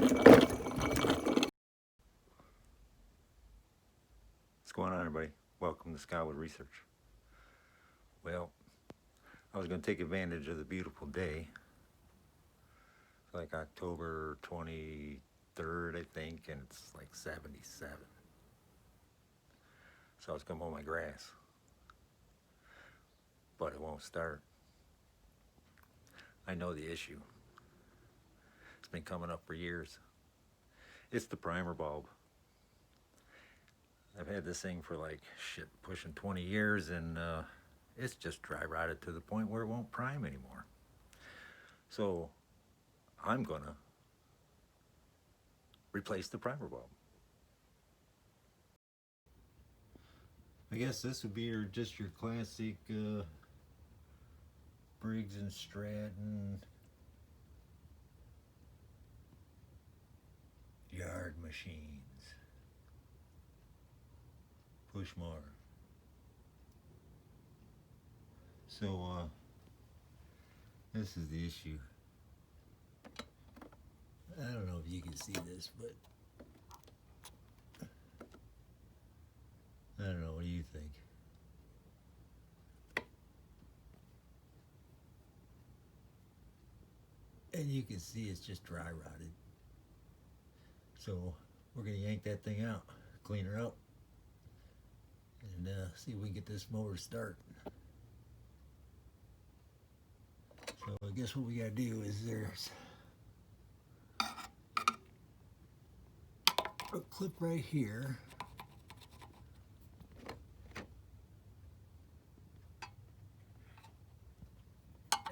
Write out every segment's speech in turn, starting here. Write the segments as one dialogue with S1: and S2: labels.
S1: What's going on, everybody? Welcome to Scottwood Research. Well, I was going to take advantage of the beautiful day. It's like October 23rd, I think, and it's like 77. So I was going to mow my grass, but it won't start. I know the issue. It's been coming up for years. It's the primer bulb. I've had this thing for like, pushing 20 years, and it's just dry rotted to the point where it won't prime anymore. So I'm gonna replace the primer bulb. I guess this would be just your classic Briggs and Stratton yard machines. Push mower. So this is the issue. I don't know if you can see this, but I don't know, what do you think? And you can see it's just dry rotted. So we're gonna yank that thing out, clean her up, and see if we can get this mower to start. So I guess what we gotta do is there's a clip right here.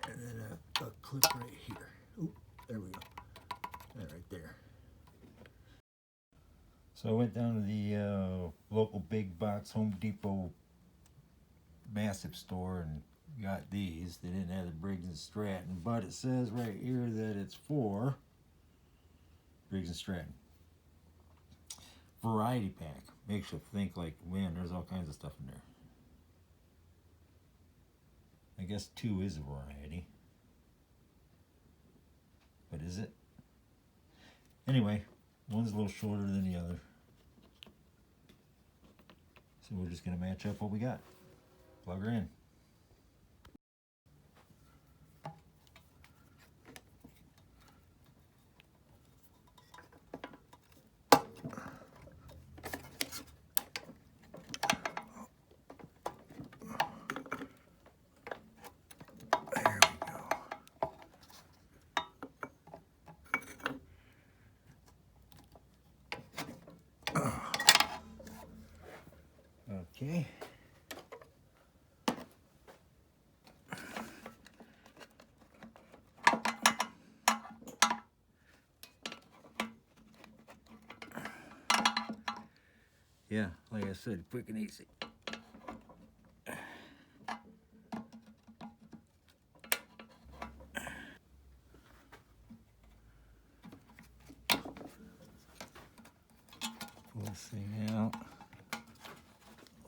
S1: And then a clip right here. Oop, there we go. That right there. So I went down to the local big box Home Depot massive store and got these. They didn't have the Briggs and Stratton, but it says right here that it's for Briggs and Stratton. Variety pack. Makes you think like, man, there's all kinds of stuff in there. I guess 2 is a variety. But is it? Anyway, one's a little shorter than the other. So we're just going to match up what we got. Plug her in. There we go. Okay. Yeah, like I said, quick and easy. Pull this thing out.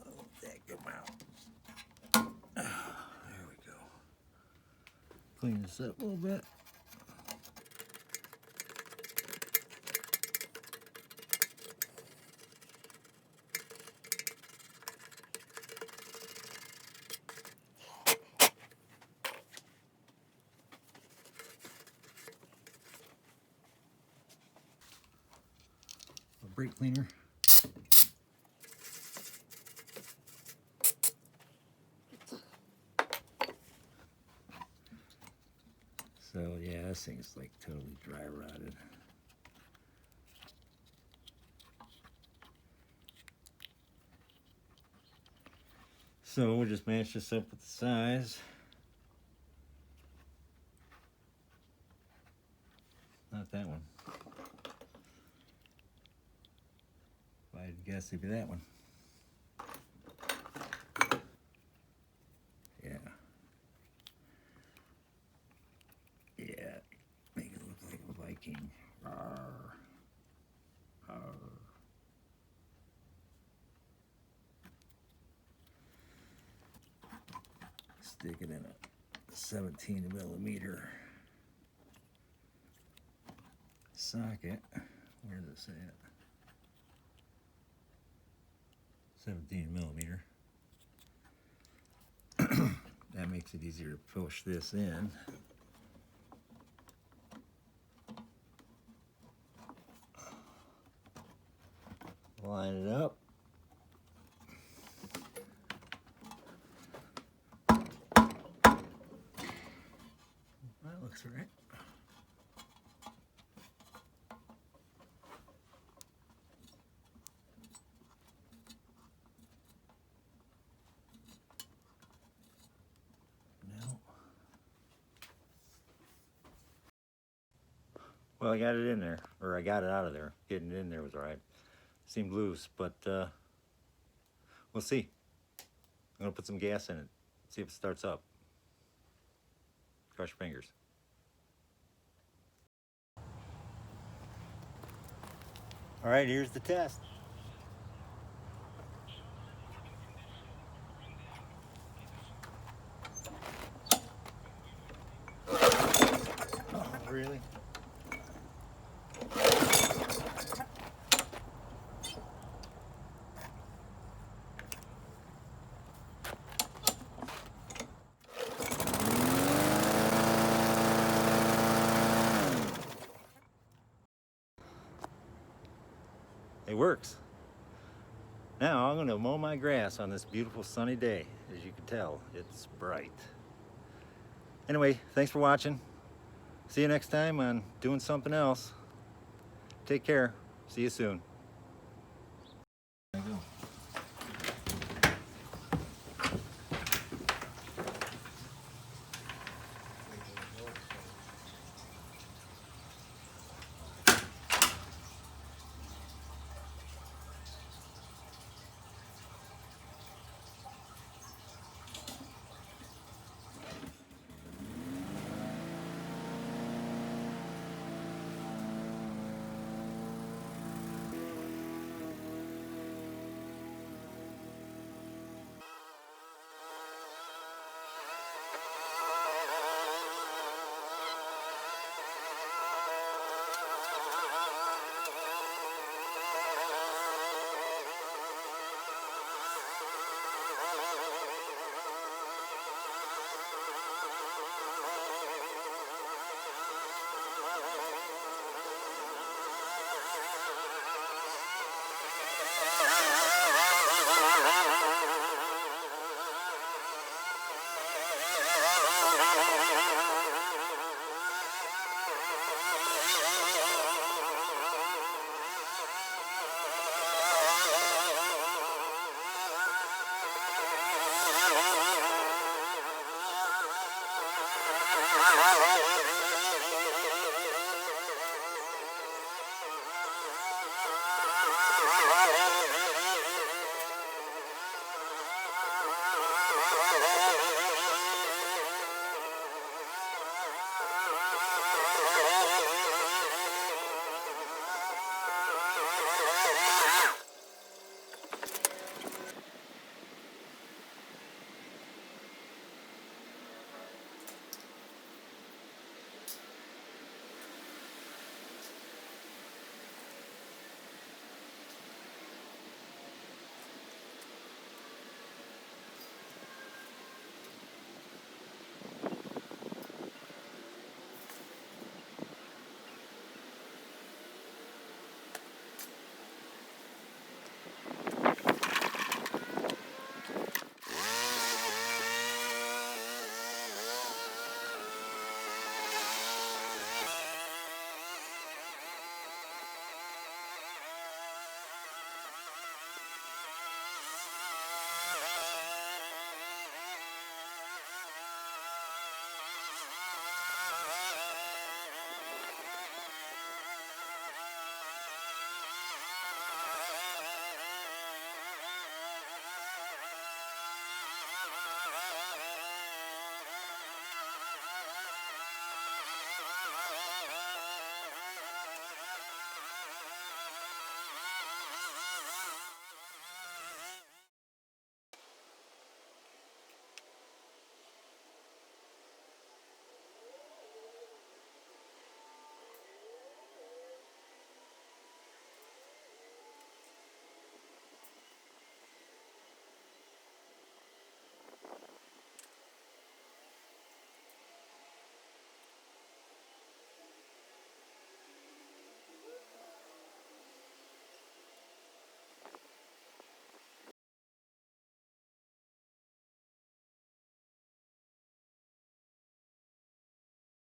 S1: Let that come out. There we go. Clean this up a little bit. A brake cleaner. So yeah, this thing's like totally dry rotted. So we'll just match this up with the size. Not that one. I'd guess it'd be that one. Yeah. Yeah. Make it look like a Viking. Arr. Arr. Stick it in a 17 millimeter socket. Where's this at? 17 millimeter. That makes it easier to push this in. Line it up. That looks right. No. Well, I got it in there, or I got it out of there. Getting it in there was all right. Seemed loose, but we'll see. I'm gonna put some gas in it, see if it starts up. Cross your fingers. All right, here's the test. Oh, really? It works. Now I'm gonna mow my grass on this beautiful sunny day. As you can tell, it's bright. Anyway, thanks for watching. See you next time on doing something else. Take care. See you soon.